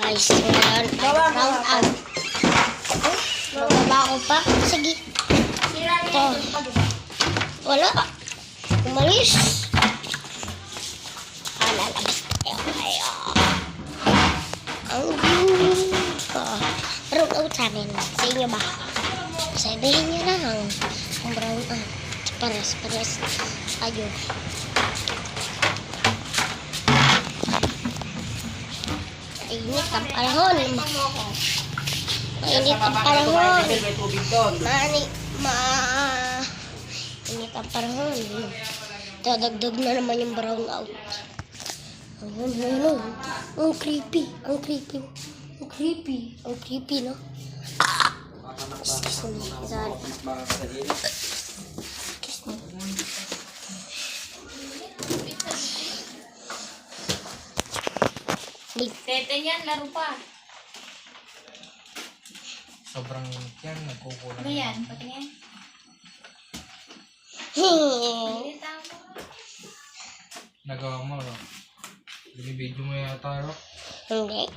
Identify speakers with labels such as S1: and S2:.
S1: Guys, ngayon, round out. Bababa ko pa. Sige. Ito. Wala. Umalis. Lalabas tayo. Ang view. Round out sa amin. Sa inyo ba? Sabihin nyo na ang brown out. Pares. Ayo. Mainit ang panahon. Mainit ang panahon. Mainit ang panahon. Dadagdag na naman yung brown out. Ayun. Ang creepy. Ang creepy, no? Excuse me. Sorry. Excuse me.
S2: Tete niyan, laro pa.
S3: Sobrang yan, nagkukulang.
S2: Ano yan? Patingin.
S3: Nagawa mo, no? Binibidyo mo yata, no?
S1: Hindi.